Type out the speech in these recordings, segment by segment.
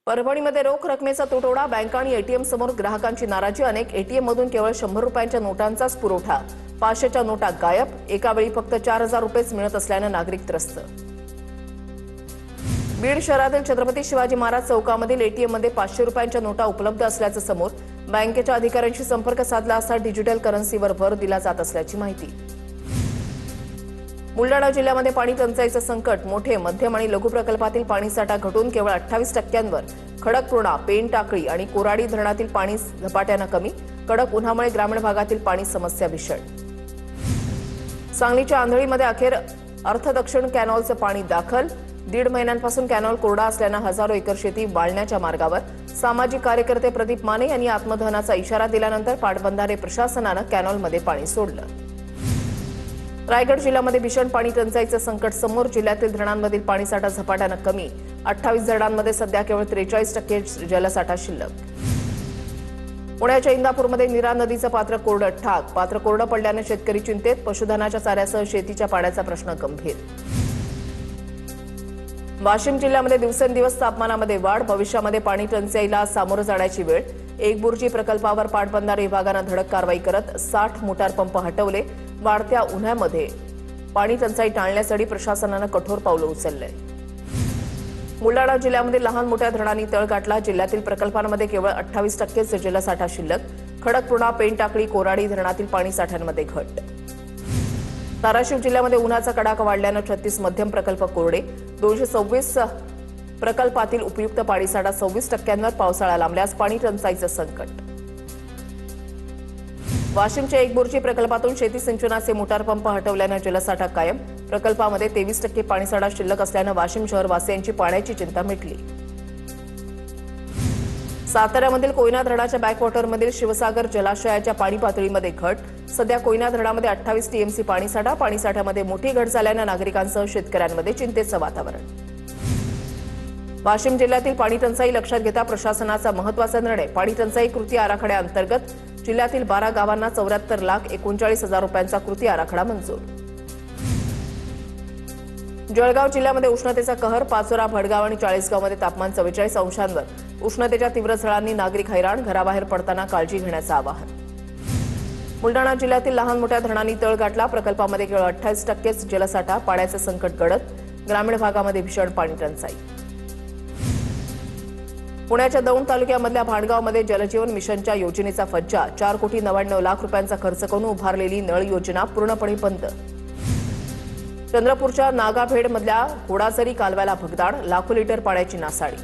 परभणीमध्ये रोख रकमेचा तुटवडा, बँक आणि एटीएम समोर ग्राहकांची नाराजी. अनेक एटीएम मधून केवळ 100 रुपयांच्या नोटांचाच पुरवठा. 500च्या नोटा गायब. एका वेळी फक्त 4000 रुपयेच मिळत असल्याने नागरिक त्रस्त. बीड शहरातील छत्रपती शिवाजी महाराज चौकामधील एटीएम मध्ये 500 रुपयांच्या नोटा उपलब्ध असल्याचं समोर. बँकेच्या अधिकाऱ्यांशी संपर्क साधला असता डिजिटल करन्सीवर भर दिला जात असल्याची माहिती. बुलढाणा जिल्ह्यामध्ये पाणी टंचाईचं संकट. मोठे, मध्यम आणि लघु प्रकल्पातील पाणीसाठा घटून केवळ 28%वर. खडकपूर्णा, पेन टाकळी आणि कोराडी धरणातील पाणी झपाट्यानं कमी. कडक उन्हामुळे ग्रामीण भागातील पाणी समस्या भीषण. सांगलीच्या आंधळीमध्ये अखेर अर्थदक्षिण कॅनॉलचं पाणी दाखल. 1.5 महिन्यांपासून कॅनॉल कोरडा असल्यानं हजारो एकर शेती वाळण्याच्या मार्गावर. सामाजिक कार्यकर्ते प्रदीप माने यांनी आत्मदहनाचा इशारा दिल्यानंतर पाटबंधारे प्रशासनानं कॅनॉलमध्ये पाणी सोडलं. रायगड जिल्ह्यामध्ये भीषण पाणी टंचाईचं संकट समोर. जिल्ह्यातील धरणांमधील पाणीसाठा झपाट्यानं कमी. 28 धरणांमध्ये सध्या केवळ 43% जलसाठा शिल्लक. पुण्याच्या इंदापूरमध्ये नीरा नदीचं पात्र कोरडं ठाक. पात्र कोरडं पडल्यानं शेतकरी चिंतेत. पशुधनाच्या चाऱ्यासह शेतीच्या पाण्याचा प्रश्न गंभीर. वाशिम जिल्ह्यामध्ये दिवसेंदिवस तापमानामध्ये वाढ. भविष्यामध्ये पाणी टंचाईला सामोरं जाण्याची वेळ. एकबुर्जी प्रकल्पावर पाटबंधारे विभागानं धडक कारवाई करत 60 मोटार पंप हटवले. वाढत्या उन्हामध्ये पाणी टंचाई टाळण्यासाठी प्रशासनानं कठोर पावलं उचललंय. बुलढाणा जिल्ह्यामध्ये लहान मोठ्या धरणांनी तळ गाठला. जिल्ह्यातील प्रकल्पांमध्ये केवळ 28%च जलसाठा शिल्लक. खडकपूर्णा, पेन टाकळी, कोराडी धरणातील पाणी साठ्यांमध्ये घट. धाराशिव जिल्ह्यामध्ये उन्हाचा कडाका वाढल्यानं 36 मध्यम प्रकल्प कोरडे. 226 प्रकल्पातील उपयुक्त पाणीसाठा 26%वर. पावसाळा लांबल्यास पाणी टंचाईचं संकट. वाशिमच्या एकबुर्जी प्रकल्पातून शेती सिंचनाचे मोटार पंप हटवल्यानं जलसाठा कायम. प्रकल्पामध्ये 23% पाणीसाठा शिल्लक असल्यानं वाशिम शहरवासियांची पाण्याची चिंता मिटली. साताऱ्यामधील कोयना धरणाच्या बॅकवॉटरमधील शिवसागर जलाशयाच्या पाणी पातळीमध्ये घट. सध्या कोयना धरणामध्ये 28 टीएमसी पाणीसाठा. पाणीसाठ्यामध्ये मोठी घट झाल्यानं नागरिकांसह शेतकऱ्यांमध्ये चिंतेचं वातावरण. वाशिम जिल्ह्यातील पाणी टंचाई लक्षात घेता प्रशासनाचा महत्त्वाचा निर्णय. पाणी टंचाई कृती आराखड्याअंतर्गत जिल्ह्यातील 12 गावांना 74,39,000 रुपयांचा कृती आराखडा मंजूर. जळगाव जिल्ह्यामध्ये उष्णतेचा कहर. पाचोरा, भडगाव आणि चाळीसगावमध्ये तापमान 44 अंशांवर. उष्णतेच्या तीव्र झळांनी नागरिक हैराण. घराबाहेर पडताना काळजी घेण्याचं आवाहन. बुलढाणा जिल्ह्यातील लहान मोठ्या धरणांनी तळ गाठला. प्रकल्पामध्ये केवळ 28%च जलसाठा. पाण्याचं संकट गडद. ग्रामीण भागामध्ये भीषण पाणी टंचाई. पुण्याच्या दौंड तालुक्यामधल्या भांडगावमध्ये जलजीवन मिशनच्या योजनेचा फज्जा. 4,99,00,000 रुपयांचा खर्च करून उभारलेली नळ योजना पूर्णपणे बंद. चंद्रपूरच्या नागाभेडमधल्या घोडाझरी कालव्याला भगदाड. लाखो लिटर पाण्याची नासाडी.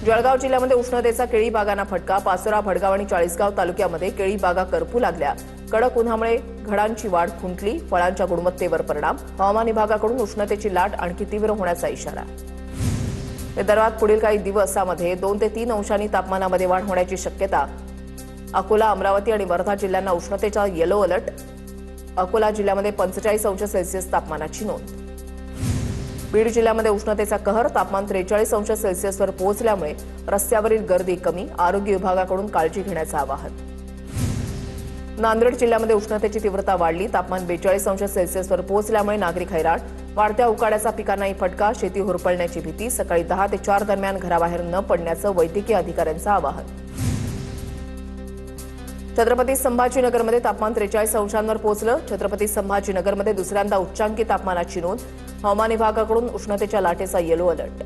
जळगाव जिल्ह्यामध्ये उष्णतेचा केळी बागांना फटका. पाचोरा, भडगाव आणि चाळीसगाव तालुक्यामध्ये केळी बागा करपू लागल्या. कडक उन्हामुळे घडांची वाढ खुंटली. फळांच्या गुणवत्तेवर परिणाम. हवामान विभागाकडून उष्णतेची लाट आणखी तीव्र होण्याचा इशारा. विदर्भात पुढील काही दिवसांमध्ये 2 ते 3 अंशांनी तापमानामध्ये वाढ होण्याची शक्यता. अकोला, अमरावती आणि वर्धा जिल्ह्यांना उष्णतेचा येलो अलर्ट. अकोला जिल्ह्यामध्ये 45 अंश सेल्सिअस तापमानाची नोंद. बीड जिल्ह्यामध्ये उष्णतेचा कहर. तापमान 43 अंश सेल्सिअसवर पोहोचल्यामुळे रस्त्यावरील गर्दी कमी. आरोग्य विभागाकडून काळजी घेण्याचं आवाहन. नांदेड जिल्ह्यामध्ये उष्णतेची तीव्रता वाढली. तापमान 42 अंश सेल्सिअसवर पोहोचल्यामुळे नागरिक हैराण. वाढत्या उकाड्याचा पिकांनाही फटका. शेती होरपळण्याची भीती. सकाळी 10 ते 4 दरम्यान घराबाहेर न पडण्याचं वैद्यकीय अधिकाऱ्यांचं आवाहन. छत्रपती संभाजीनगरमध्ये तापमान 43 अंशांवर पोहोचलं. छत्रपती संभाजीनगरमध्ये दुसऱ्यांदा उच्चांकी तापमानाची नोंद. हवामान विभागाकडून उष्णतेच्या लाटेचा येलो अलर्ट.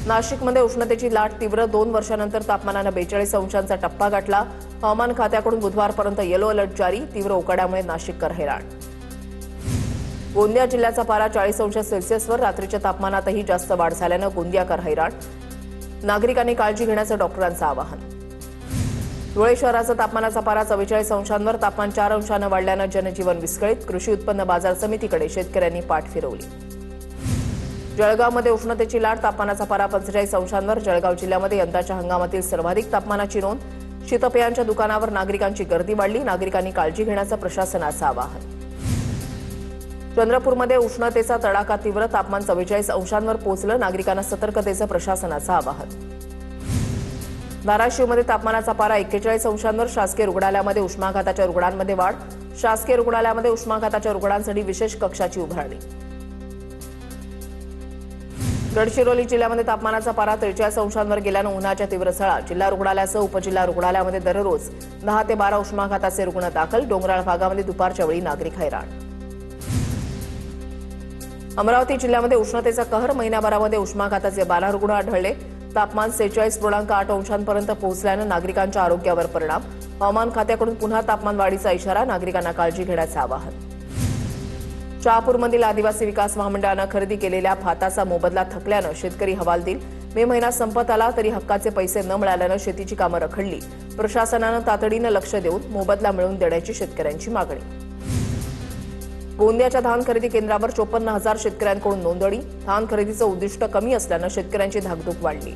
नाशिकमध्ये उष्णतेची लाट तीव्र. 2 वर्षांनंतर तापमानानं 42 अंशांचा टप्पा गाठला. हवामान खात्याकडून बुधवारपर्यंत येलो अलर्ट जारी. तीव्र उकाड्यामुळे नाशिककर हैराण. गोंदिया जिल्ह्याचा पारा 40 अंश सेल्सिअसवर. रात्रीच्या तापमानातही जास्त वाढ झाल्यानं गोंदियाकर हैराण. नागरिकांनी काळजी घेण्याचं डॉक्टरांचं आवाहन. धुळे शहराचा तापमानाचा पारा 44 अंशांवर. तापमान 4 अंशानं वाढल्यानं जनजीवन विस्कळीत. कृषी उत्पन्न बाजार समितीकडे शेतकऱ्यांनी पाठ फिरवली. जळगावमध्ये उष्णतेची लाट. तापमानाचा पारा 45 अंशांवर. जळगाव जिल्ह्यामध्ये यंदाच्या हंगामातील सर्वाधिक तापमानाची नोंद. शीतपेयांच्या दुकानावर नागरिकांची गर्दी वाढली. नागरिकांनी काळजी घेण्याचं प्रशासनाचं आवाहन. चंद्रपूरमध्ये उष्णतेचा तडाखा तीव्र. तापमान 44 अंशांवर पोहोचलं. नागरिकांना सतर्कतेचं प्रशासनाचं आवाहन. धाराशिवमध्ये तापमानाचा पारा 41 अंशांवर. शासकीय रुग्णालयामध्ये उष्माघाताच्या रुग्णांमध्ये वाढ. शासकीय रुग्णालयामध्ये उष्माघाताच्या रुग्णांसाठी विशेष कक्षाची उभारणी. गडचिरोली जिल्ह्यामध्ये तापमानाचा पारा 43 अंशांवर गेल्यानं उन्हाच्या तीव्र झळा. जिल्हा रुग्णालयासह उपजिल्हा रुग्णालयामध्ये दररोज 10 ते 12 उष्माघाताचे रुग्ण दाखल. डोंगराळ भागामध्ये दुपारच्या वेळी नागरिक हैराण. अमरावती जिल्ह्यामध्ये उष्णतेचा कहर. महिन्याभरामध्ये उष्माघाताचे 12 रुग्ण आढळले. तापमान 46.8 अंशांपर्यंत पोहोचल्यानं नागरिकांच्या आरोग्यावर परिणाम. हवामान खात्याकडून पुन्हा तापमान वाढीचा इशारा. नागरिकांना काळजी घेण्याचं आवाहन. शहापूरमधील आदिवासी विकास महामंडळानं खरेदी केलेल्या भाताचा मोबदला थकल्यानं शेतकरी हवालदिल. मे महिना संपत आला तरी हक्काचे पैसे न मिळाल्यानं शेतीची कामं रखडली. प्रशासनानं तातडीनं लक्ष देऊन मोबदला मिळवून देण्याची शेतकऱ्यांची मागणी. गोंदियाच्या धान खरेदी केंद्रावर 54,000 शेतकऱ्यांकडून नोंदणी. धान खरेदीचं उद्दिष्ट कमी असल्यानं शेतकऱ्यांची धाकधूक वाढली.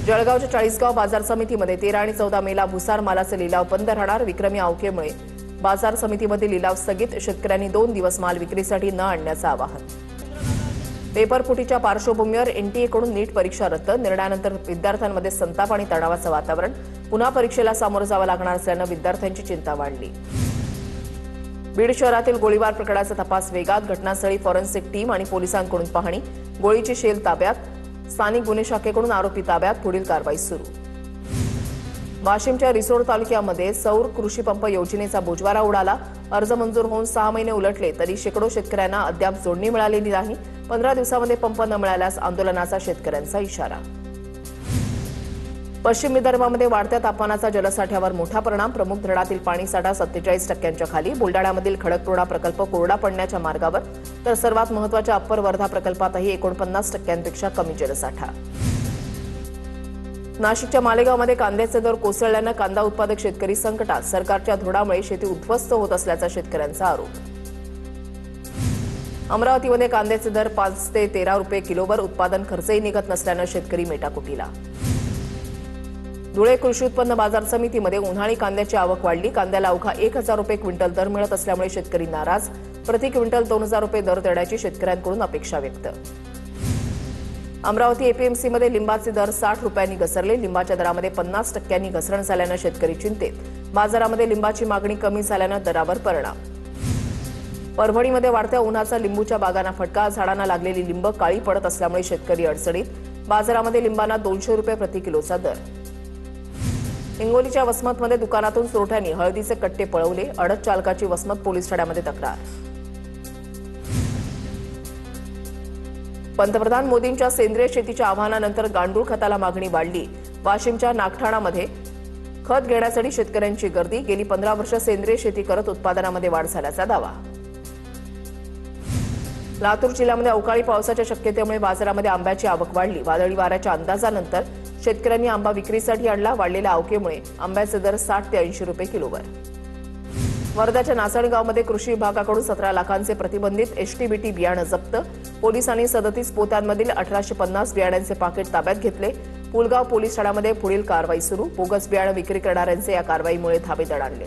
जळगावच्या चाळीसगाव बाजार समितीमध्ये 13 आणि 14 मेला भुसार मालाचे लिलाव बंद राहणार. विक्रमी आवकेमुळे बाजार समितीमध्ये लिलाव स्थगित. शेतकऱ्यांनी 2 दिवस माल विक्रीसाठी न आणण्याचं आवाहन. पेपर फुटीच्या पार्श्वभूमीवर एनटीएकडून नीट परीक्षा रद्द. निर्णयानंतर विद्यार्थ्यांमध्ये संताप आणि तणावाचं वातावरण. पुन्हा परीक्षेला सामोरं जावं लागणार असल्यानं विद्यार्थ्यांची चिंता वाढली. बीड शहरातील गोळीबार प्रकरणाचा तपास वेगात. घटनास्थळी फॉरेन्सिक टीम आणि पोलिसांकडून पाहणी. गोळीची शेल ताब्यात. स्थानिक गुन्हे शाखेकडून आरोपी ताब्यात. पुढील कारवाई सुरू. वाशिमच्या रिसोड तालुक्यामध्ये सौर कृषी पंप योजनेचा बोजवारा उडाला. अर्ज मंजूर होऊन 6 महिने उलटले तरी शेकडो शेतकऱ्यांना अद्याप जोडणी मिळालेली नाही. 15 दिवसामध्ये पंप न मिळाल्यास आंदोलनाचा शेतकऱ्यांचा इशारा. पश्चिम विदर्भामध्ये वाढत्या तापमानाचा जलसाठ्यावर मोठा परिणाम. प्रमुख धरणातील पाणीसाठा 47% खाली. बुलडाण्यामधील खडकपूर्णा प्रकल्प कोरडा पडण्याच्या मार्गावर. तर सर्वात महत्त्वाच्या अप्पर वर्धा प्रकल्पातही 49% कमी जलसाठा. नाशिकच्या मालेगावमध्ये कांद्याचे दर कोसळल्यानं कांदा उत्पादक शेतकरी संकटात. सरकारच्या धोरणामुळे शेती उद्ध्वस्त होत असल्याचा शेतकऱ्यांचा आरोप. अमरावतीमध्ये कांद्याचे दर 5 ते 13 रुपये किलोवर. उत्पादन खर्चही निघत नसल्यानं शेतकरी मेटाकुटीला. धुळे कृषी उत्पन्न बाजार समितीमध्ये उन्हाळी कांद्याची आवक वाढली. कांद्याला अवघा 1,000 रुपये क्विंटल दर मिळत असल्यामुळे शेतकरी नाराज. प्रति क्विंटल 2,000 रुपये दर देण्याची शेतकऱ्यांकडून अपेक्षा व्यक्त. अमरावती एपीएमसीमध्ये लिंबाचे दर 60 रुपयांनी घसरले. लिंबाच्या दरामध्ये 50% घसरण झाल्यानं शेतकरी चिंतेत. बाजारामध्ये लिंबाची मागणी कमी झाल्यानं दरावर परिणाम. परभणीमध्ये वाढत्या उन्हाचा लिंबूच्या बागांना फटका. झाडांना लागलेली लिंब काळी पडत असल्यामुळे शेतकरी अडचणीत. बाजारामध्ये लिंबांना 200 रुपये प्रति किलोचा दर. हिंगोलीच्या वसमतमध्ये दुकानातून चोरट्यांनी हळदीचे कट्टे पळवले. अडत चालकाची वसमत पोलीस ठाण्यामध्ये तक्रार. पंतप्रधान मोदींच्या सेंद्रिय शेतीच्या आवाहनानंतर गांडूळ खताला मागणी वाढली. वाशिमच्या नागठाणामध्ये खत घेण्यासाठी शेतकऱ्यांची गर्दी. गेली 15 वर्ष सेंद्रिय शेती करत उत्पादनामध्ये वाढ झाल्याचा दावा. लातूर जिल्ह्यामध्ये अवकाळी पावसाच्या शक्यतेमुळे बाजारामध्ये आंब्याची आवक वाढली. वादळी वाऱ्याच्या अंदाजानंतर शेतकऱ्यांनी आंबा विक्रीसाठी आणला. वाढलेल्या आवकेमुळे आंब्याचे दर 60 ते 80 रुपये किलोवर. वर्ध्याच्या नासणगावमध्ये कृषी विभागाकडून 17 लाखांचे प्रतिबंधित एचटीबीटी बियाणं जप्त. पोलिसांनी 37 पोत्यांमधील 1850 बियाण्यांचे पाकिट ताब्यात घेतले. पुलगाव पोलीस ठाण्यामध्ये पुढील कारवाई सुरू. बोगस बियाणं विक्री करणाऱ्यांचे या कारवाईमुळे धाबे दणाणले.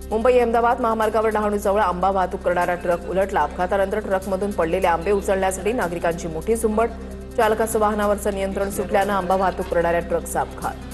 मुंबई अहमदाबाद महामार्गावर डहाणूजवळ आंबा वाहतूक करणारा ट्रक उलटला. अपघातानंतर ट्रकमधून पडलेले आंबे उचलण्यासाठी नागरिकांची मोठी झुंबड. चालकाचं वाहनावरचं नियंत्रण सुटल्यानं आंबा वाहतूक करणाऱ्या ट्रकचा अपघात.